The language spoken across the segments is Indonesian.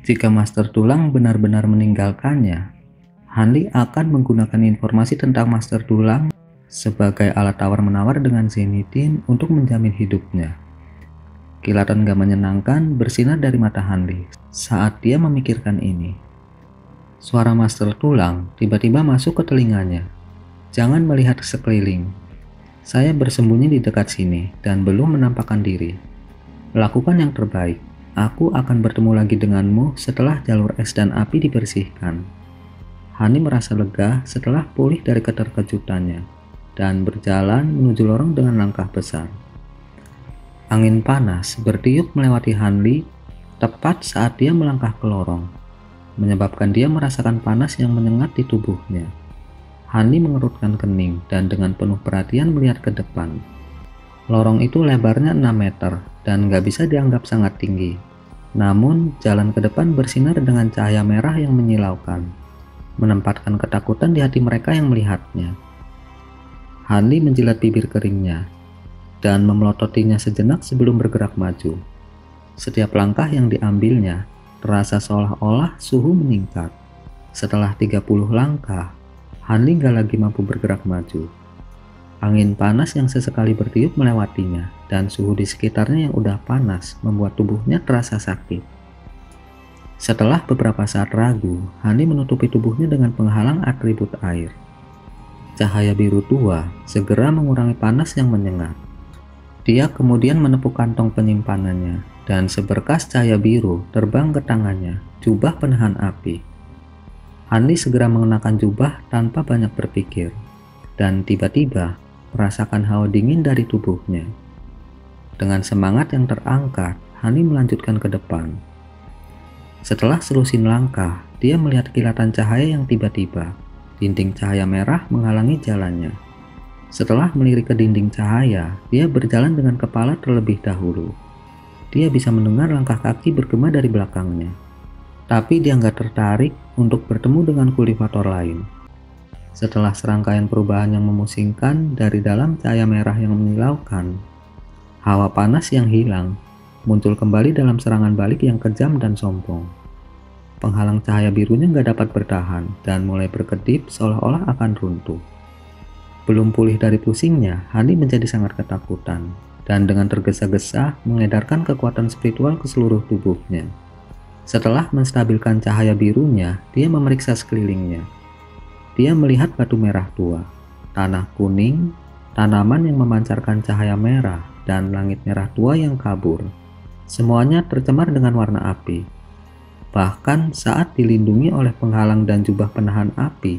Jika Master Tulang benar-benar meninggalkannya, Hanli akan menggunakan informasi tentang Master Tulang sebagai alat tawar-menawar dengan Zenithine untuk menjamin hidupnya. Kilatan gak menyenangkan bersinar dari mata Hanli saat dia memikirkan ini. Suara Master Tulang tiba-tiba masuk ke telinganya. Jangan melihat sekeliling. Saya bersembunyi di dekat sini dan belum menampakkan diri. Lakukan yang terbaik. Aku akan bertemu lagi denganmu setelah jalur es dan api dibersihkan. Hani merasa lega setelah pulih dari keterkejutannya dan berjalan menuju lorong dengan langkah besar. Angin panas bertiup melewati Hanli tepat saat dia melangkah ke lorong, menyebabkan dia merasakan panas yang menyengat di tubuhnya. Hanli mengerutkan kening dan dengan penuh perhatian melihat ke depan. Lorong itu lebarnya 6 meter dan gak bisa dianggap sangat tinggi. Namun, jalan ke depan bersinar dengan cahaya merah yang menyilaukan, menempatkan ketakutan di hati mereka yang melihatnya. Hanli menjilat bibir keringnya dan memelototinya sejenak sebelum bergerak maju. Setiap langkah yang diambilnya terasa seolah-olah suhu meningkat. Setelah 30 langkah, Hanli gak lagi mampu bergerak maju. Angin panas yang sesekali bertiup melewatinya dan suhu di sekitarnya yang udah panas membuat tubuhnya terasa sakit. Setelah beberapa saat ragu, Hanli menutupi tubuhnya dengan penghalang atribut air. Cahaya biru tua segera mengurangi panas yang menyengat. Dia kemudian menepuk kantong penyimpanannya dan seberkas cahaya biru terbang ke tangannya, jubah penahan api. Hanli segera mengenakan jubah tanpa banyak berpikir dan tiba-tiba merasakan hawa dingin dari tubuhnya. Dengan semangat yang terangkat, Hanli melanjutkan ke depan. Setelah selusin langkah, dia melihat kilatan cahaya yang tiba-tiba. Dinding cahaya merah menghalangi jalannya. Setelah melirik ke dinding cahaya, dia berjalan dengan kepala terlebih dahulu. Dia bisa mendengar langkah kaki bergema dari belakangnya. Tapi dia nggak tertarik untuk bertemu dengan kultivator lain. Setelah serangkaian perubahan yang memusingkan dari dalam cahaya merah yang menyilaukan, hawa panas yang hilang muncul kembali dalam serangan balik yang kejam dan sombong. Penghalang cahaya birunya nggak dapat bertahan dan mulai berkedip seolah-olah akan runtuh. Belum pulih dari pusingnya, Hanli menjadi sangat ketakutan dan dengan tergesa-gesa mengedarkan kekuatan spiritual ke seluruh tubuhnya. Setelah menstabilkan cahaya birunya, dia memeriksa sekelilingnya. Dia melihat batu merah tua, tanah kuning, tanaman yang memancarkan cahaya merah, dan langit merah tua yang kabur. Semuanya tercemar dengan warna api. Bahkan saat dilindungi oleh penghalang dan jubah penahan api,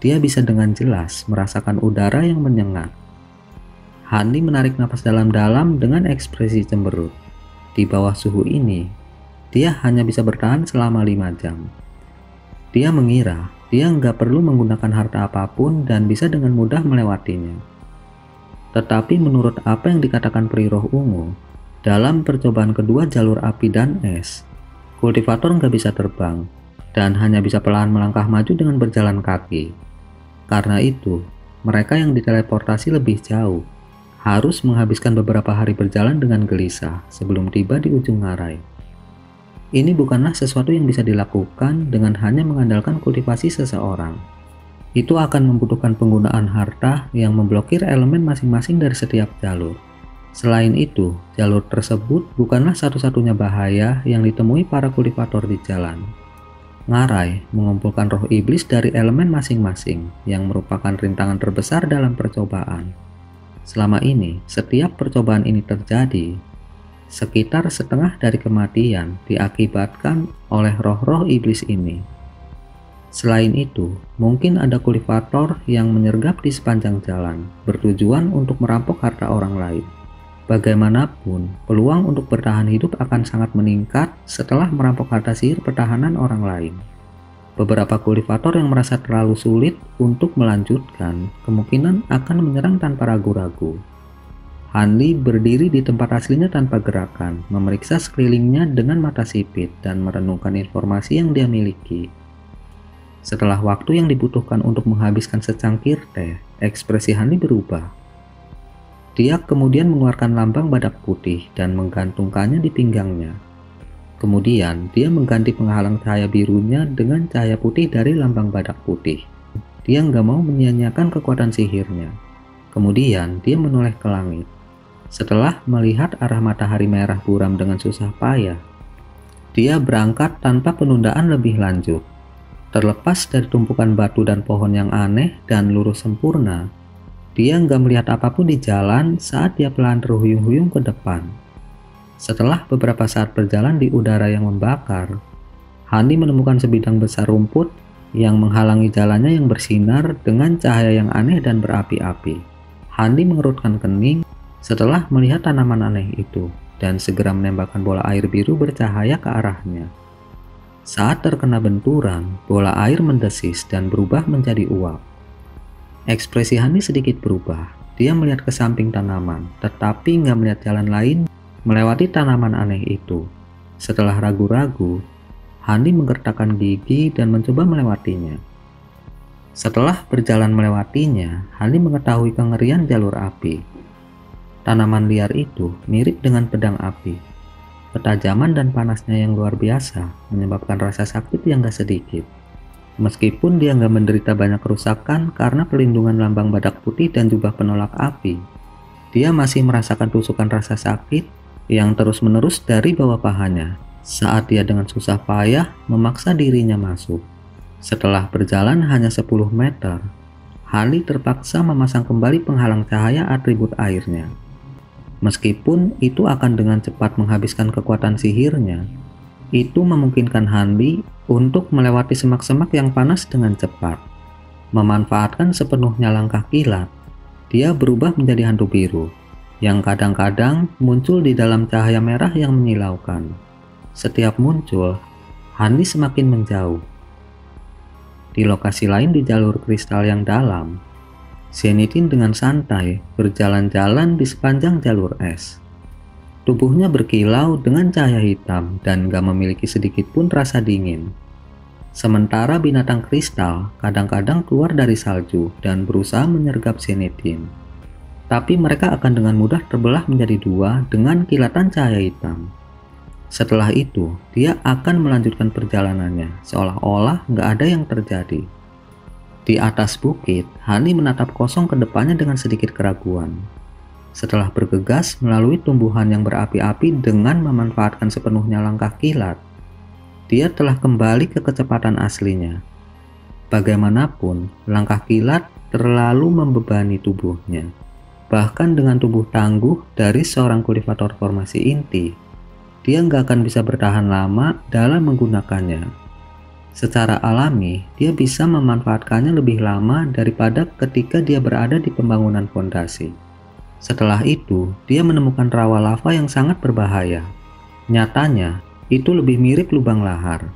dia bisa dengan jelas merasakan udara yang menyengat. Hanli menarik napas dalam-dalam dengan ekspresi cemberut. Di bawah suhu ini, dia hanya bisa bertahan selama 5 jam. Dia mengira dia nggak perlu menggunakan harta apapun dan bisa dengan mudah melewatinya. Tetapi menurut apa yang dikatakan Peri Roh Ungu, dalam percobaan kedua jalur api dan es, kultivator nggak bisa terbang dan hanya bisa perlahan melangkah maju dengan berjalan kaki. Karena itu, mereka yang diteleportasi lebih jauh harus menghabiskan beberapa hari berjalan dengan gelisah sebelum tiba di ujung ngarai. Ini bukanlah sesuatu yang bisa dilakukan dengan hanya mengandalkan kultivasi seseorang. Itu akan membutuhkan penggunaan harta yang memblokir elemen masing-masing dari setiap jalur. Selain itu, jalur tersebut bukanlah satu-satunya bahaya yang ditemui para kultivator di jalan. Ngarai mengumpulkan roh iblis dari elemen masing-masing yang merupakan rintangan terbesar dalam percobaan. Selama ini, setiap percobaan ini terjadi, sekitar setengah dari kematian diakibatkan oleh roh-roh iblis ini. Selain itu, mungkin ada kultivator yang menyergap di sepanjang jalan, bertujuan untuk merampok harta orang lain. Bagaimanapun, peluang untuk bertahan hidup akan sangat meningkat setelah merampok harta sihir pertahanan orang lain. Beberapa kultivator yang merasa terlalu sulit untuk melanjutkan, kemungkinan akan menyerang tanpa ragu-ragu. Hanli berdiri di tempat aslinya tanpa gerakan, memeriksa sekelilingnya dengan mata sipit dan merenungkan informasi yang dia miliki. Setelah waktu yang dibutuhkan untuk menghabiskan secangkir teh, ekspresi Hanli berubah. Dia kemudian mengeluarkan lambang badak putih dan menggantungkannya di pinggangnya. Kemudian dia mengganti penghalang cahaya birunya dengan cahaya putih dari lambang badak putih. Dia nggak mau menyia-nyiakan kekuatan sihirnya. Kemudian dia menoleh ke langit. Setelah melihat arah matahari merah buram dengan susah payah, dia berangkat tanpa penundaan lebih lanjut. Terlepas dari tumpukan batu dan pohon yang aneh dan lurus sempurna, dia nggak melihat apapun di jalan saat dia pelan terhuyung-huyung ke depan. Setelah beberapa saat berjalan di udara yang membakar, Hani menemukan sebidang besar rumput yang menghalangi jalannya yang bersinar dengan cahaya yang aneh dan berapi-api. Hani mengerutkan kening setelah melihat tanaman aneh itu dan segera menembakkan bola air biru bercahaya ke arahnya. Saat terkena benturan, bola air mendesis dan berubah menjadi uap. Ekspresi Hani sedikit berubah. Dia melihat ke samping tanaman, tetapi nggak melihat jalan lain melewati tanaman aneh itu. Setelah ragu-ragu, Hani menggertakkan gigi dan mencoba melewatinya. Setelah berjalan melewatinya, Hani mengetahui kengerian jalur api. Tanaman liar itu mirip dengan pedang api. Ketajaman dan panasnya yang luar biasa menyebabkan rasa sakit yang gak sedikit. Meskipun dia nggak menderita banyak kerusakan karena perlindungan lambang badak putih dan jubah penolak api, dia masih merasakan tusukan rasa sakit yang terus-menerus dari bawah pahanya saat dia dengan susah payah memaksa dirinya masuk. Setelah berjalan hanya 10 meter, Hani terpaksa memasang kembali penghalang cahaya atribut airnya. Meskipun itu akan dengan cepat menghabiskan kekuatan sihirnya, itu memungkinkan Hani untuk melewati semak-semak yang panas dengan cepat. Memanfaatkan sepenuhnya langkah kilat, dia berubah menjadi hantu biru yang kadang-kadang muncul di dalam cahaya merah yang menyilaukan. Setiap muncul, Hani semakin menjauh. Di lokasi lain di jalur kristal yang dalam, Zenithine dengan santai berjalan-jalan di sepanjang jalur es. Tubuhnya berkilau dengan cahaya hitam dan gak memiliki sedikit pun rasa dingin. Sementara binatang kristal kadang-kadang keluar dari salju dan berusaha menyergap Zenithine. Tapi mereka akan dengan mudah terbelah menjadi dua dengan kilatan cahaya hitam. Setelah itu, dia akan melanjutkan perjalanannya, seolah-olah nggak ada yang terjadi. Di atas bukit, Hani menatap kosong ke depannya dengan sedikit keraguan. Setelah bergegas melalui tumbuhan yang berapi-api dengan memanfaatkan sepenuhnya langkah kilat, dia telah kembali ke kecepatan aslinya. Bagaimanapun, langkah kilat terlalu membebani tubuhnya. Bahkan dengan tubuh tangguh dari seorang kultivator formasi inti, dia nggak akan bisa bertahan lama dalam menggunakannya. Secara alami, dia bisa memanfaatkannya lebih lama daripada ketika dia berada di pembangunan fondasi. Setelah itu, dia menemukan rawa lava yang sangat berbahaya. Nyatanya, itu lebih mirip lubang lahar.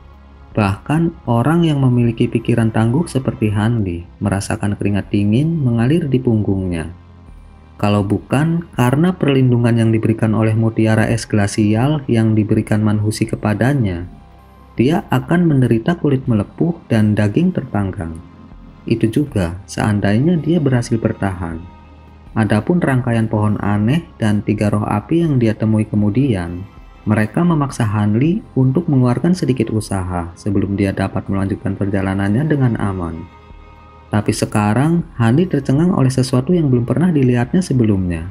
Bahkan orang yang memiliki pikiran tangguh seperti Hanli merasakan keringat dingin mengalir di punggungnya. Kalau bukan karena perlindungan yang diberikan oleh mutiara es glasial yang diberikan Manhusi kepadanya, dia akan menderita kulit melepuh dan daging terpanggang. Itu juga seandainya dia berhasil bertahan. Adapun rangkaian pohon aneh dan 3 roh api yang dia temui kemudian, mereka memaksa Hanli untuk mengeluarkan sedikit usaha sebelum dia dapat melanjutkan perjalanannya dengan aman. Tapi sekarang, Hani tercengang oleh sesuatu yang belum pernah dilihatnya sebelumnya.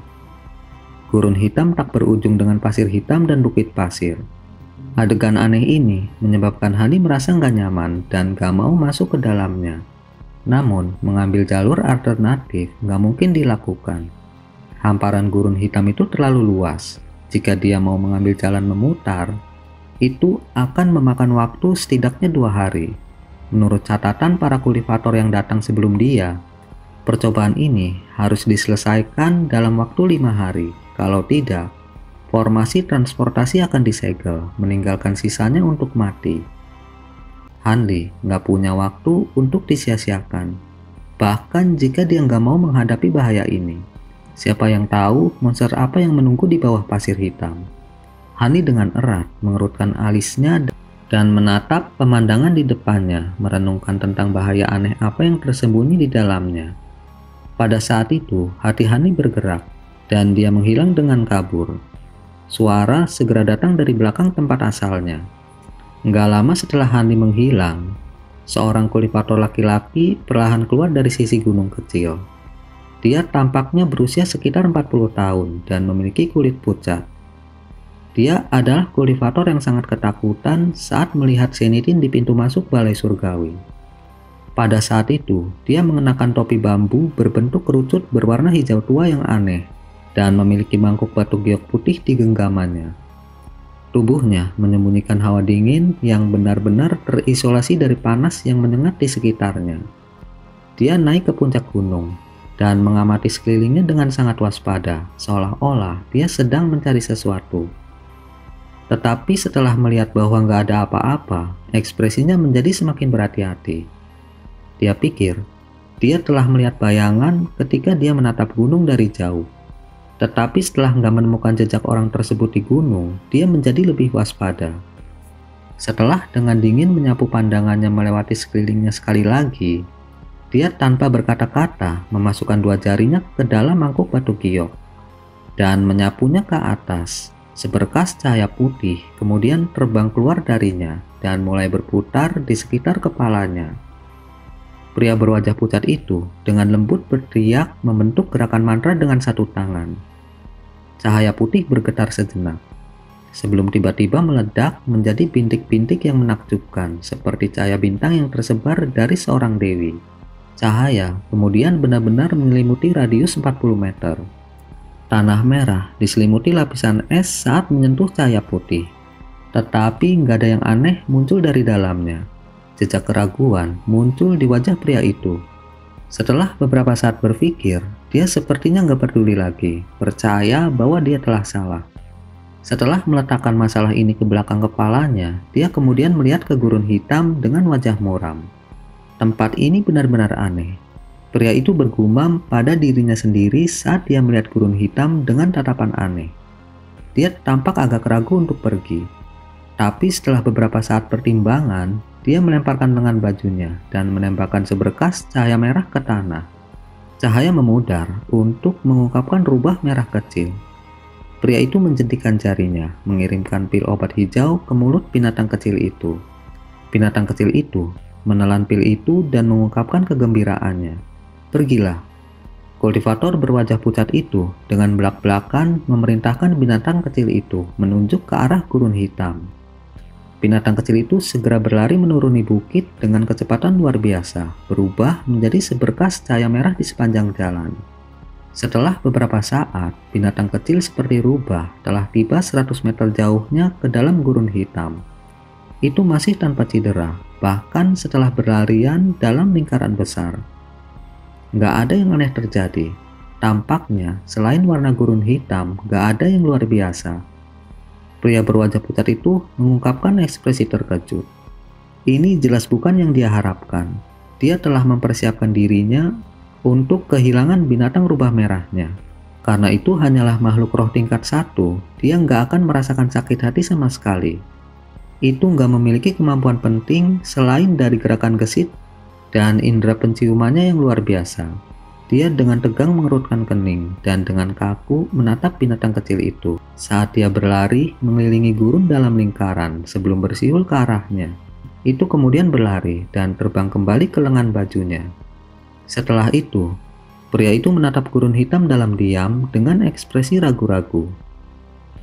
Gurun hitam tak berujung dengan pasir hitam dan bukit pasir. Adegan aneh ini menyebabkan Hani merasa nggak nyaman dan gak mau masuk ke dalamnya. Namun, mengambil jalur alternatif nggak mungkin dilakukan. Hamparan gurun hitam itu terlalu luas. Jika dia mau mengambil jalan memutar, itu akan memakan waktu setidaknya 2 hari. Menurut catatan para kultivator yang datang sebelum dia, percobaan ini harus diselesaikan dalam waktu 5 hari. Kalau tidak, formasi transportasi akan disegel, meninggalkan sisanya untuk mati. Hanli nggak punya waktu untuk disia-siakan. Bahkan jika dia nggak mau menghadapi bahaya ini, siapa yang tahu monster apa yang menunggu di bawah pasir hitam. Hani dengan erat mengerutkan alisnya dan menatap pemandangan di depannya, merenungkan tentang bahaya aneh apa yang tersembunyi di dalamnya. Pada saat itu, hati Hani bergerak, dan dia menghilang dengan kabur. Suara segera datang dari belakang tempat asalnya. Nggak lama setelah Hani menghilang, seorang kulipator laki-laki perlahan keluar dari sisi gunung kecil. Dia tampaknya berusia sekitar 40 tahun dan memiliki kulit pucat. Dia adalah kulipator yang sangat ketakutan saat melihat Zenithine di pintu masuk balai surgawi. Pada saat itu, dia mengenakan topi bambu berbentuk kerucut berwarna hijau tua yang aneh dan memiliki mangkuk batu giok putih di genggamannya. Tubuhnya menyembunyikan hawa dingin yang benar-benar terisolasi dari panas yang menyengat di sekitarnya. Dia naik ke puncak gunung dan mengamati sekelilingnya dengan sangat waspada, seolah-olah dia sedang mencari sesuatu. Tetapi setelah melihat bahwa nggak ada apa-apa, ekspresinya menjadi semakin berhati-hati. Dia pikir, dia telah melihat bayangan ketika dia menatap gunung dari jauh. Tetapi setelah nggak menemukan jejak orang tersebut di gunung, dia menjadi lebih waspada. Setelah dengan dingin menyapu pandangannya melewati sekelilingnya sekali lagi, dia tanpa berkata-kata memasukkan dua jarinya ke dalam mangkuk batu giok dan menyapunya ke atas. Seberkas cahaya putih kemudian terbang keluar darinya dan mulai berputar di sekitar kepalanya. Pria berwajah pucat itu dengan lembut berteriak membentuk gerakan mantra dengan satu tangan. Cahaya putih bergetar sejenak, sebelum tiba-tiba meledak menjadi bintik-bintik yang menakjubkan seperti cahaya bintang yang tersebar dari seorang dewi. Cahaya kemudian benar-benar menyelimuti radius 40 meter. Tanah merah diselimuti lapisan es saat menyentuh cahaya putih. Tetapi nggak ada yang aneh muncul dari dalamnya. Jejak keraguan muncul di wajah pria itu. Setelah beberapa saat berpikir, dia sepertinya nggak peduli lagi, percaya bahwa dia telah salah. Setelah meletakkan masalah ini ke belakang kepalanya, dia kemudian melihat ke gurun hitam dengan wajah muram. Tempat ini benar-benar aneh. Pria itu bergumam pada dirinya sendiri saat dia melihat gurun hitam dengan tatapan aneh. Dia tampak agak ragu untuk pergi. Tapi setelah beberapa saat pertimbangan, dia melemparkan lengan bajunya dan menembakkan seberkas cahaya merah ke tanah. Cahaya memudar untuk mengungkapkan rubah merah kecil. Pria itu menjentikan jarinya, mengirimkan pil obat hijau ke mulut binatang kecil itu. Binatang kecil itu menelan pil itu dan mengungkapkan kegembiraannya. Pergilah. Kultivator berwajah pucat itu dengan belak-belakan memerintahkan binatang kecil itu menunjuk ke arah gurun hitam. Binatang kecil itu segera berlari menuruni bukit dengan kecepatan luar biasa, berubah menjadi seberkas cahaya merah di sepanjang jalan. Setelah beberapa saat, binatang kecil seperti rubah telah tiba 100 meter jauhnya ke dalam gurun hitam. Itu masih tanpa cedera, bahkan setelah berlarian dalam lingkaran besar. Nggak ada yang aneh terjadi. Tampaknya, selain warna gurun hitam, nggak ada yang luar biasa. Pria berwajah pucat itu mengungkapkan ekspresi terkejut. Ini jelas bukan yang dia harapkan. Dia telah mempersiapkan dirinya untuk kehilangan binatang rubah merahnya. Karena itu hanyalah makhluk roh tingkat 1, dia nggak akan merasakan sakit hati sama sekali. Itu nggak memiliki kemampuan penting selain dari gerakan gesit dan indera penciumannya yang luar biasa. Dia dengan tegang mengerutkan kening dan dengan kaku menatap binatang kecil itu saat dia berlari mengelilingi gurun dalam lingkaran sebelum bersiul ke arahnya. Itu kemudian berlari dan terbang kembali ke lengan bajunya. Setelah itu, pria itu menatap gurun hitam dalam diam dengan ekspresi ragu-ragu.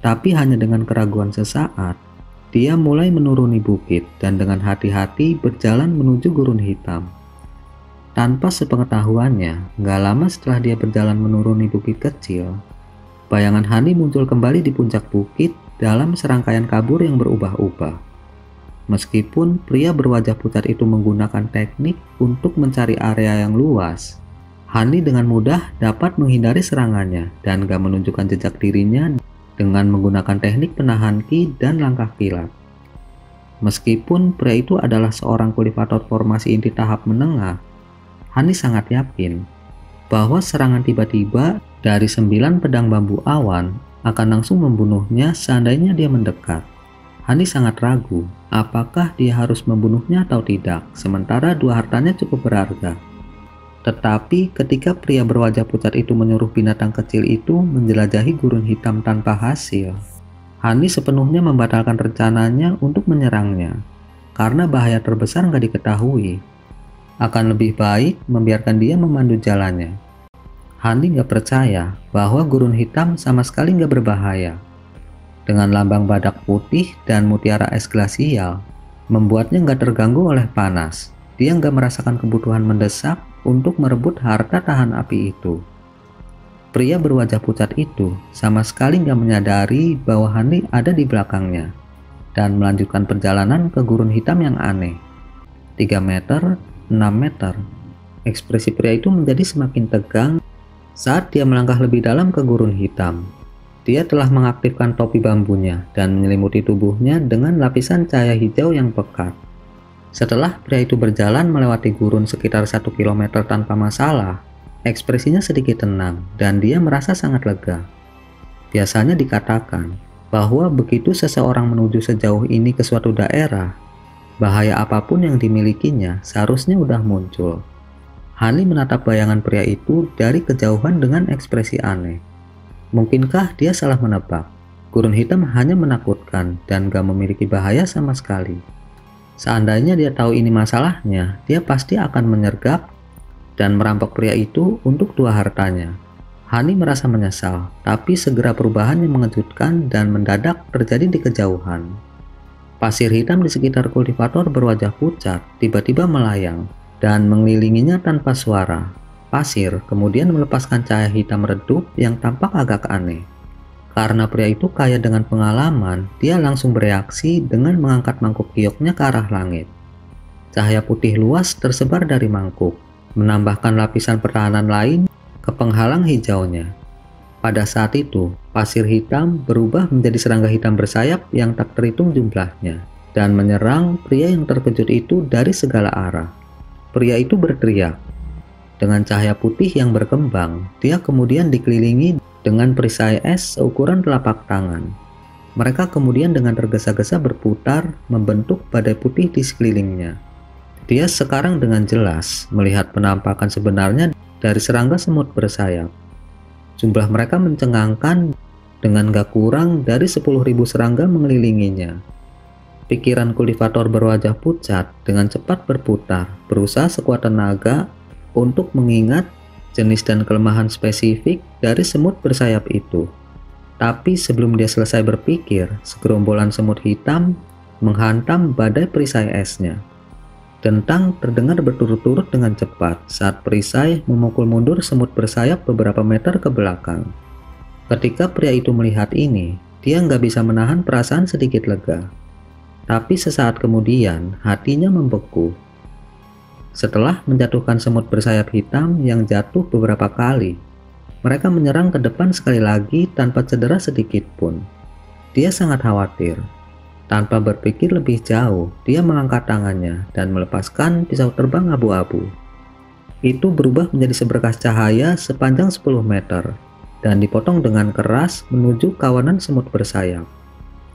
Tapi hanya dengan keraguan sesaat, dia mulai menuruni bukit dan dengan hati-hati berjalan menuju gurun hitam. Tanpa sepengetahuannya, nggak lama setelah dia berjalan menuruni bukit kecil, bayangan Hani muncul kembali di puncak bukit dalam serangkaian kabur yang berubah-ubah. Meskipun pria berwajah pucat itu menggunakan teknik untuk mencari area yang luas, Hani dengan mudah dapat menghindari serangannya dan gak menunjukkan jejak dirinya dengan menggunakan teknik penahan ki dan langkah kilat. Meskipun pria itu adalah seorang kulipator formasi inti tahap menengah, Hani sangat yakin bahwa serangan tiba-tiba dari 9 pedang bambu awan akan langsung membunuhnya seandainya dia mendekat. Hani sangat ragu apakah dia harus membunuhnya atau tidak, sementara dua hartanya cukup berharga. Tetapi ketika pria berwajah pucat itu menyuruh binatang kecil itu menjelajahi gurun hitam tanpa hasil, Hani sepenuhnya membatalkan rencananya untuk menyerangnya, karena bahaya terbesar nggak diketahui. Akan lebih baik membiarkan dia memandu jalannya. Hani nggak percaya bahwa gurun hitam sama sekali nggak berbahaya. Dengan lambang badak putih dan mutiara es glasial, membuatnya nggak terganggu oleh panas. Dia nggak merasakan kebutuhan mendesak untuk merebut harta tahan api itu. Pria berwajah pucat itu sama sekali nggak menyadari bahwa Hani ada di belakangnya dan melanjutkan perjalanan ke gurun hitam yang aneh. 3 meter, 6 meter. Ekspresi pria itu menjadi semakin tegang saat dia melangkah lebih dalam ke gurun hitam. Dia telah mengaktifkan topi bambunya dan menyelimuti tubuhnya dengan lapisan cahaya hijau yang pekat. Setelah pria itu berjalan melewati gurun sekitar 1 kilometer tanpa masalah, ekspresinya sedikit tenang dan dia merasa sangat lega. Biasanya dikatakan bahwa begitu seseorang menuju sejauh ini ke suatu daerah, bahaya apapun yang dimilikinya seharusnya udah muncul. Hani menatap bayangan pria itu dari kejauhan dengan ekspresi aneh. Mungkinkah dia salah menebak? Gurun hitam hanya menakutkan dan gak memiliki bahaya sama sekali. Seandainya dia tahu ini masalahnya, dia pasti akan menyergap dan merampok pria itu untuk 2 hartanya. Hani merasa menyesal, tapi segera perubahan yang mengejutkan dan mendadak terjadi di kejauhan. Pasir hitam di sekitar kultivator berwajah pucat tiba-tiba melayang dan mengelilinginya tanpa suara. Pasir kemudian melepaskan cahaya hitam redup yang tampak agak aneh. Karena pria itu kaya dengan pengalaman, dia langsung bereaksi dengan mengangkat mangkuk gioknya ke arah langit. Cahaya putih luas tersebar dari mangkuk, menambahkan lapisan pertahanan lain ke penghalang hijaunya. Pada saat itu, pasir hitam berubah menjadi serangga hitam bersayap yang tak terhitung jumlahnya dan menyerang pria yang terkejut itu dari segala arah. Pria itu berteriak. Dengan cahaya putih yang berkembang, dia kemudian dikelilingi dengan perisai es seukuran telapak tangan. Mereka kemudian dengan tergesa-gesa berputar membentuk badai putih di sekelilingnya. Dia sekarang dengan jelas melihat penampakan sebenarnya dari serangga semut bersayap. Jumlah mereka mencengangkan dengan gak kurang dari 10.000 serangga mengelilinginya. Pikiran kultivator berwajah pucat dengan cepat berputar, berusaha sekuat tenaga untuk mengingat jenis dan kelemahan spesifik dari semut bersayap itu. Tapi sebelum dia selesai berpikir, segerombolan semut hitam menghantam badai perisai esnya. Dentang terdengar berturut-turut dengan cepat saat perisai memukul mundur semut bersayap beberapa meter ke belakang. Ketika pria itu melihat ini, dia nggak bisa menahan perasaan sedikit lega. Tapi sesaat kemudian, hatinya membeku. Setelah menjatuhkan semut bersayap hitam yang jatuh beberapa kali, mereka menyerang ke depan sekali lagi tanpa cedera sedikit pun. Dia sangat khawatir. Tanpa berpikir lebih jauh, dia mengangkat tangannya dan melepaskan pisau terbang abu-abu. Itu berubah menjadi seberkas cahaya sepanjang 10 meter dan dipotong dengan keras menuju kawanan semut bersayap.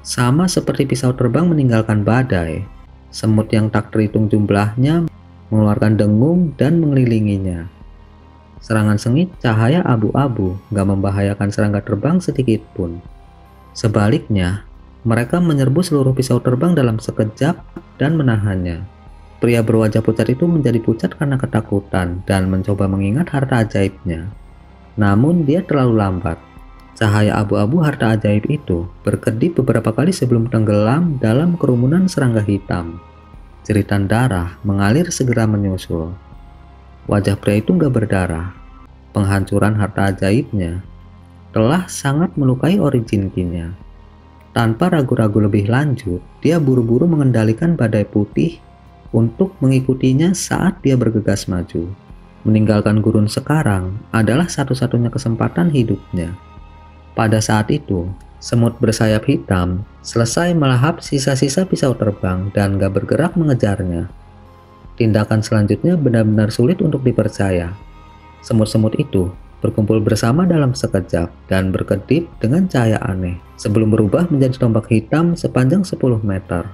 Sama seperti pisau terbang meninggalkan badai, semut yang tak terhitung jumlahnya mengeluarkan dengung dan mengelilinginya. Serangan sengit cahaya abu-abu gak membahayakan serangga terbang sedikit pun. Sebaliknya, mereka menyerbu seluruh pisau terbang dalam sekejap dan menahannya. Pria berwajah pucat itu menjadi pucat karena ketakutan dan mencoba mengingat harta ajaibnya. Namun dia terlalu lambat. Cahaya abu-abu harta ajaib itu berkedip beberapa kali sebelum tenggelam dalam kerumunan serangga hitam. Jeritan darah mengalir segera menyusul. Wajah pria itu gak berdarah. Penghancuran harta ajaibnya telah sangat melukai origin Qin-nya. Tanpa ragu-ragu lebih lanjut, dia buru-buru mengendalikan badai putih untuk mengikutinya saat dia bergegas maju. Meninggalkan gurun sekarang adalah satu-satunya kesempatan hidupnya. Pada saat itu, semut bersayap hitam selesai melahap sisa-sisa pisau terbang dan gak bergerak mengejarnya. Tindakan selanjutnya benar-benar sulit untuk dipercaya. Semut-semut itu berkumpul bersama dalam sekejap dan berkedip dengan cahaya aneh sebelum berubah menjadi tombak hitam sepanjang 10 meter.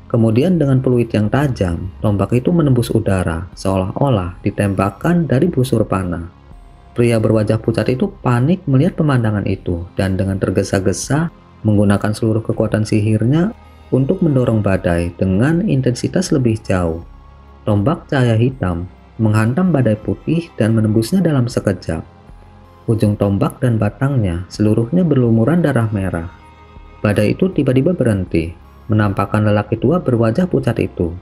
Kemudian dengan peluit yang tajam, tombak itu menembus udara seolah-olah ditembakkan dari busur panah. Pria berwajah pucat itu panik melihat pemandangan itu dan dengan tergesa-gesa menggunakan seluruh kekuatan sihirnya untuk mendorong badai dengan intensitas lebih jauh. Tombak cahaya hitam menghantam badai putih dan menembusnya dalam sekejap. Ujung tombak dan batangnya seluruhnya berlumuran darah merah. Badai itu tiba-tiba berhenti, menampakkan lelaki tua berwajah pucat itu.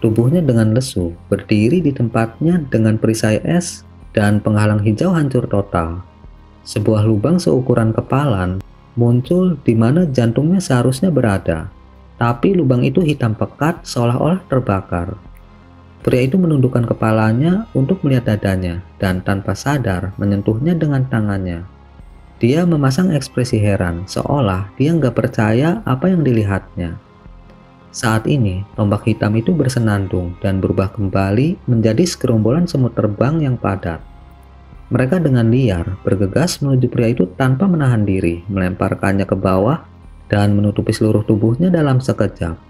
Tubuhnya dengan lesu, berdiri di tempatnya dengan perisai es dan penghalang hijau hancur total. Sebuah lubang seukuran kepalan muncul di mana jantungnya seharusnya berada, tapi lubang itu hitam pekat seolah-olah terbakar. Pria itu menundukkan kepalanya untuk melihat dadanya dan tanpa sadar menyentuhnya dengan tangannya. Dia memasang ekspresi heran, seolah dia nggak percaya apa yang dilihatnya. Saat ini, tombak hitam itu bersenandung dan berubah kembali menjadi segerombolan semut terbang yang padat. Mereka dengan liar bergegas menuju pria itu tanpa menahan diri, melemparkannya ke bawah dan menutupi seluruh tubuhnya dalam sekejap.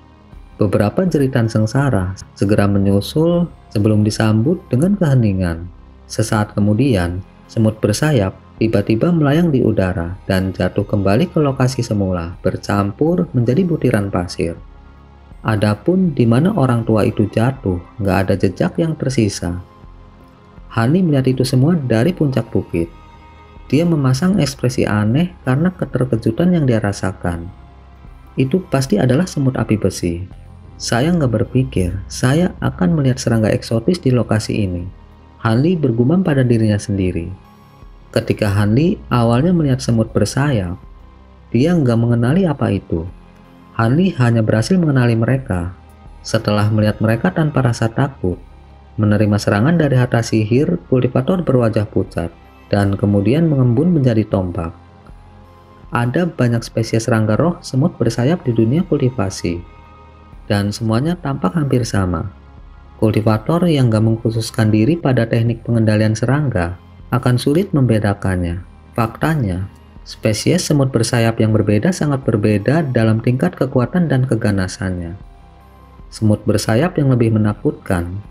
Beberapa jeritan sengsara segera menyusul sebelum disambut dengan keheningan. Sesaat kemudian, semut bersayap tiba-tiba melayang di udara dan jatuh kembali ke lokasi semula, bercampur menjadi butiran pasir. Adapun di mana orang tua itu jatuh, nggak ada jejak yang tersisa. Hani melihat itu semua dari puncak bukit. Dia memasang ekspresi aneh karena keterkejutan yang dia rasakan. Itu pasti adalah semut api besi. Saya nggak berpikir saya akan melihat serangga eksotis di lokasi ini. Hanli bergumam pada dirinya sendiri. Ketika Hanli awalnya melihat semut bersayap, dia nggak mengenali apa itu. Hanli hanya berhasil mengenali mereka setelah melihat mereka tanpa rasa takut, menerima serangan dari harta sihir kultivator berwajah pucat, dan kemudian mengembun menjadi tombak. Ada banyak spesies serangga roh semut bersayap di dunia kultivasi, dan semuanya tampak hampir sama. Kultivator yang gak mengkhususkan diri pada teknik pengendalian serangga akan sulit membedakannya. Faktanya, spesies semut bersayap yang berbeda sangat berbeda dalam tingkat kekuatan dan keganasannya. Semut bersayap yang lebih menakutkan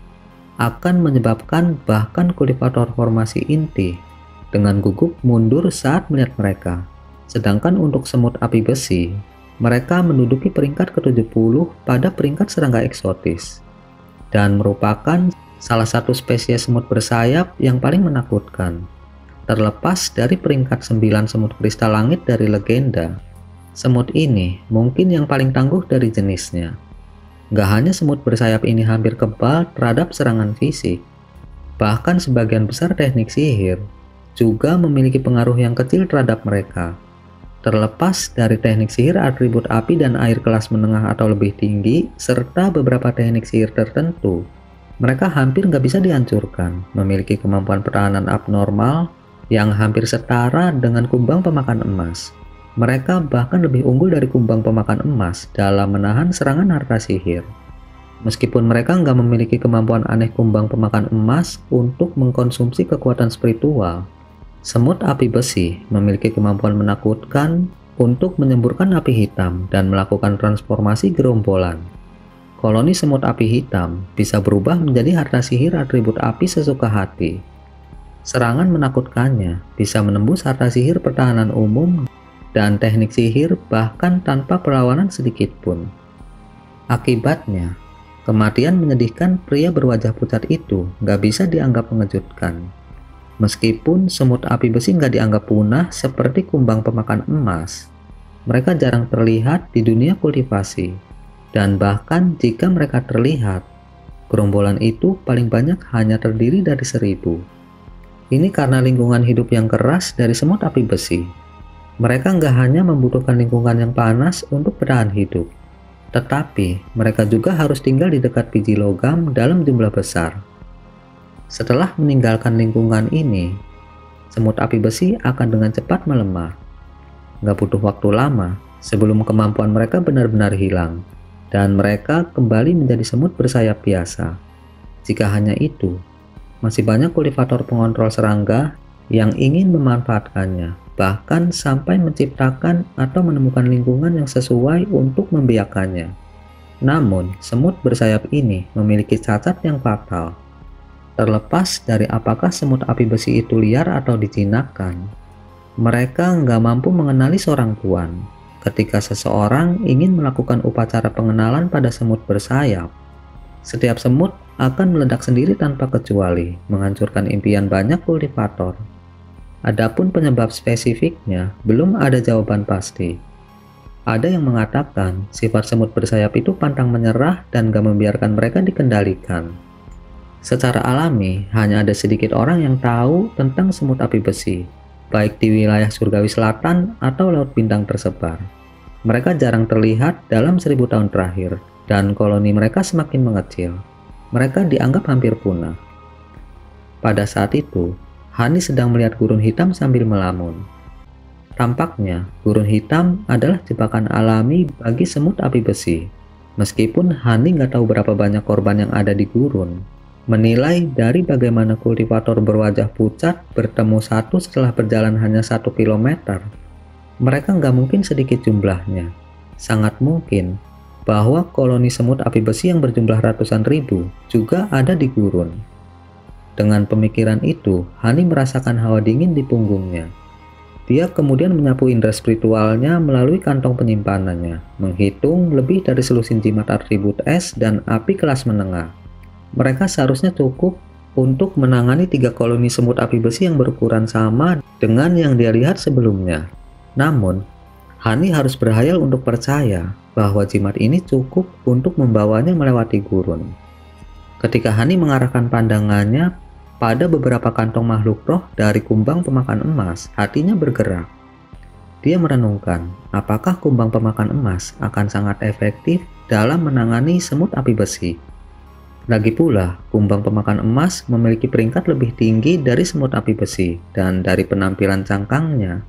akan menyebabkan bahkan kultivator formasi inti dengan gugup mundur saat melihat mereka. Sedangkan untuk semut api besi, mereka menduduki peringkat ke-70 pada peringkat serangga eksotis dan merupakan salah satu spesies semut bersayap yang paling menakutkan. Terlepas dari peringkat 9 semut kristal langit dari legenda, semut ini mungkin yang paling tangguh dari jenisnya. Gak hanya semut bersayap ini hampir kebal terhadap serangan fisik, bahkan sebagian besar teknik sihir juga memiliki pengaruh yang kecil terhadap mereka. Terlepas dari teknik sihir atribut api dan air kelas menengah atau lebih tinggi, serta beberapa teknik sihir tertentu, mereka hampir nggak bisa dihancurkan, memiliki kemampuan pertahanan abnormal yang hampir setara dengan kumbang pemakan emas. Mereka bahkan lebih unggul dari kumbang pemakan emas dalam menahan serangan harta sihir. Meskipun mereka nggak memiliki kemampuan aneh kumbang pemakan emas untuk mengkonsumsi kekuatan spiritual, semut api besi memiliki kemampuan menakutkan untuk menyemburkan api hitam dan melakukan transformasi gerombolan. Koloni semut api hitam bisa berubah menjadi harta sihir atribut api sesuka hati. Serangan menakutkannya bisa menembus harta sihir pertahanan umum dan teknik sihir bahkan tanpa perlawanan sedikit pun. Akibatnya, kematian menyedihkan pria berwajah pucat itu nggak bisa dianggap mengejutkan. Meskipun semut api besi nggak dianggap punah seperti kumbang pemakan emas, mereka jarang terlihat di dunia kultivasi. Dan bahkan jika mereka terlihat, gerombolan itu paling banyak hanya terdiri dari 1000. Ini karena lingkungan hidup yang keras dari semut api besi. Mereka nggak hanya membutuhkan lingkungan yang panas untuk bertahan hidup, tetapi mereka juga harus tinggal di dekat biji logam dalam jumlah besar. Setelah meninggalkan lingkungan ini, semut api besi akan dengan cepat melemah. Nggak butuh waktu lama sebelum kemampuan mereka benar-benar hilang, dan mereka kembali menjadi semut bersayap biasa. Jika hanya itu, masih banyak kultivator pengontrol serangga yang ingin memanfaatkannya, bahkan sampai menciptakan atau menemukan lingkungan yang sesuai untuk membiakannya. Namun, semut bersayap ini memiliki cacat yang fatal. Terlepas dari apakah semut api besi itu liar atau dijinakkan, mereka nggak mampu mengenali seorang tuan, ketika seseorang ingin melakukan upacara pengenalan pada semut bersayap. Setiap semut akan meledak sendiri tanpa kecuali, menghancurkan impian banyak kultivator. Adapun penyebab spesifiknya, belum ada jawaban pasti. Ada yang mengatakan sifat semut bersayap itu pantang menyerah dan gak membiarkan mereka dikendalikan. Secara alami, hanya ada sedikit orang yang tahu tentang semut api besi, baik di wilayah surgawi selatan atau laut bintang tersebar. Mereka jarang terlihat dalam 1000 tahun terakhir, dan koloni mereka semakin mengecil. Mereka dianggap hampir punah. Pada saat itu, Hani sedang melihat gurun hitam sambil melamun. Tampaknya, gurun hitam adalah jebakan alami bagi semut api besi. Meskipun Hani nggak tahu berapa banyak korban yang ada di gurun, menilai dari bagaimana kultivator berwajah pucat bertemu satu setelah berjalan hanya 1 kilometer, mereka nggak mungkin sedikit jumlahnya. Sangat mungkin bahwa koloni semut api besi yang berjumlah ratusan ribu juga ada di gurun. Dengan pemikiran itu, Hani merasakan hawa dingin di punggungnya. Dia kemudian menyapu indera spiritualnya melalui kantong penyimpanannya, menghitung lebih dari selusin jimat atribut es dan api kelas menengah. Mereka seharusnya cukup untuk menangani 3 koloni semut api besi yang berukuran sama dengan yang dia lihat sebelumnya. Namun, Hani harus berhayal untuk percaya bahwa jimat ini cukup untuk membawanya melewati gurun. Ketika Hani mengarahkan pandangannya pada beberapa kantong makhluk roh dari kumbang pemakan emas, hatinya bergerak. Dia merenungkan, apakah kumbang pemakan emas akan sangat efektif dalam menangani semut api besi. Lagi pula, kumbang pemakan emas memiliki peringkat lebih tinggi dari semut api besi, dan dari penampilan cangkangnya,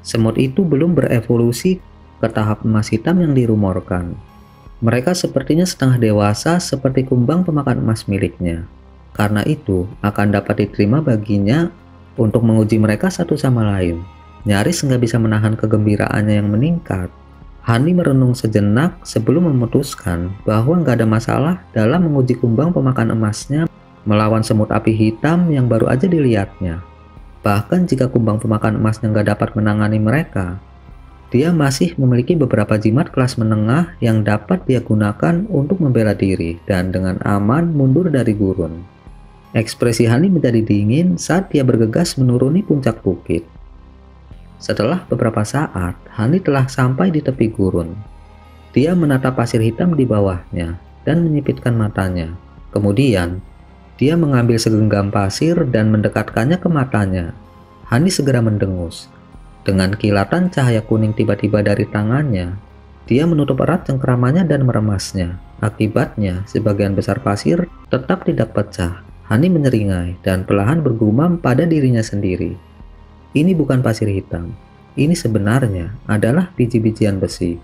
semut itu belum berevolusi ke tahap emas hitam yang dirumorkan. Mereka sepertinya setengah dewasa seperti kumbang pemakan emas miliknya. Karena itu, akan dapat diterima baginya untuk menguji mereka satu sama lain. Nyaris nggak bisa menahan kegembiraannya yang meningkat. Hani merenung sejenak sebelum memutuskan bahwa nggak ada masalah dalam menguji kumbang pemakan emasnya melawan semut api hitam yang baru aja dilihatnya. Bahkan jika kumbang pemakan emasnya nggak dapat menangani mereka, dia masih memiliki beberapa jimat kelas menengah yang dapat dia gunakan untuk membela diri dan dengan aman mundur dari gurun. Ekspresi Hani menjadi dingin saat dia bergegas menuruni puncak bukit. Setelah beberapa saat, Hani telah sampai di tepi gurun. Dia menatap pasir hitam di bawahnya dan menyipitkan matanya. Kemudian, dia mengambil segenggam pasir dan mendekatkannya ke matanya. Hani segera mendengus. Dengan kilatan cahaya kuning tiba-tiba dari tangannya, dia menutup erat cengkeramannya dan meremasnya. Akibatnya, sebagian besar pasir tetap tidak pecah. Hani menyeringai dan perlahan bergumam pada dirinya sendiri. Ini bukan pasir hitam. Ini sebenarnya adalah biji-bijian besi.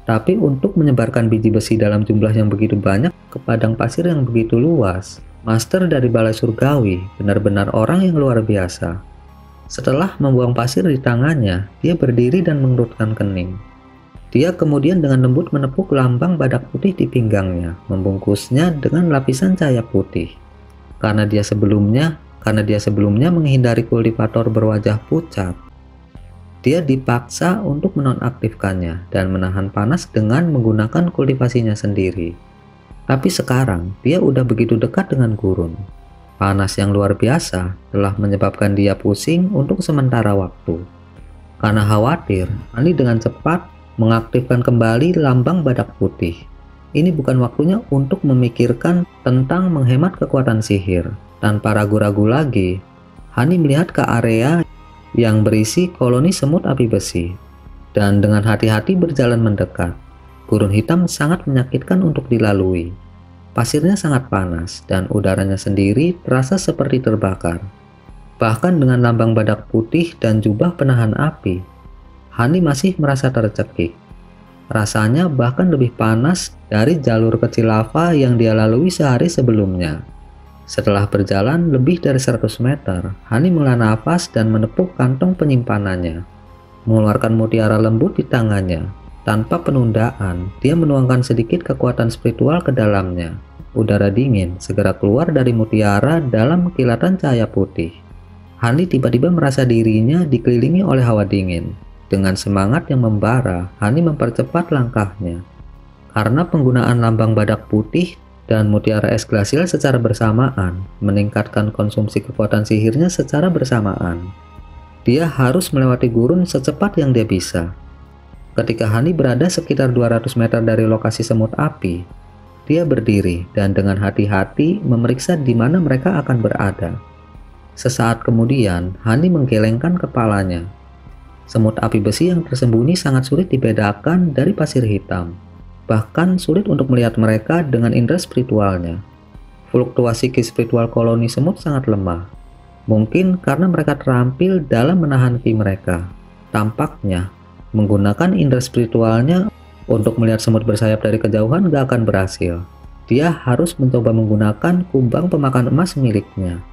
Tapi untuk menyebarkan biji besi dalam jumlah yang begitu banyak ke padang pasir yang begitu luas, Master dari Balai Surgawi benar-benar orang yang luar biasa. Setelah membuang pasir di tangannya, dia berdiri dan mengerutkan kening. Dia kemudian dengan lembut menepuk lambang badak putih di pinggangnya, membungkusnya dengan lapisan cahaya putih. Karena dia sebelumnya menghindari kultivator berwajah pucat, dia dipaksa untuk menonaktifkannya dan menahan panas dengan menggunakan kultivasinya sendiri. Tapi sekarang, dia udah begitu dekat dengan gurun. Panas yang luar biasa telah menyebabkan dia pusing untuk sementara waktu. Karena khawatir, Hani dengan cepat mengaktifkan kembali lambang badak putih. Ini bukan waktunya untuk memikirkan tentang menghemat kekuatan sihir. Tanpa ragu-ragu lagi, Hani melihat ke area yang berisi koloni semut api besi, dan dengan hati-hati berjalan mendekat. Gurun hitam sangat menyakitkan untuk dilalui. Pasirnya sangat panas, dan udaranya sendiri terasa seperti terbakar. Bahkan dengan lambang badak putih dan jubah penahan api, Hani masih merasa tercekik. Rasanya bahkan lebih panas dari jalur kecil lava yang dia lalui sehari sebelumnya. Setelah berjalan lebih dari 100 meter, Hani menghela nafas dan menepuk kantong penyimpanannya. Mengeluarkan mutiara lembut di tangannya. Tanpa penundaan, dia menuangkan sedikit kekuatan spiritual ke dalamnya. Udara dingin segera keluar dari mutiara dalam kilatan cahaya putih. Hani tiba-tiba merasa dirinya dikelilingi oleh hawa dingin. Dengan semangat yang membara, Hani mempercepat langkahnya. Karena penggunaan lambang badak putih dan mutiara es glasial secara bersamaan meningkatkan konsumsi kekuatan sihirnya secara bersamaan. Dia harus melewati gurun secepat yang dia bisa. Ketika Hani berada sekitar 200 meter dari lokasi semut api, dia berdiri dan dengan hati-hati memeriksa di mana mereka akan berada. Sesaat kemudian, Hani menggelengkan kepalanya. Semut api besi yang tersembunyi sangat sulit dibedakan dari pasir hitam. Bahkan sulit untuk melihat mereka dengan indera spiritualnya. Fluktuasi ki spiritual koloni semut sangat lemah. Mungkin karena mereka terampil dalam menahan ki mereka. Tampaknya, menggunakan indera spiritualnya untuk melihat semut bersayap dari kejauhan gak akan berhasil. Dia harus mencoba menggunakan kumbang pemakan emas miliknya.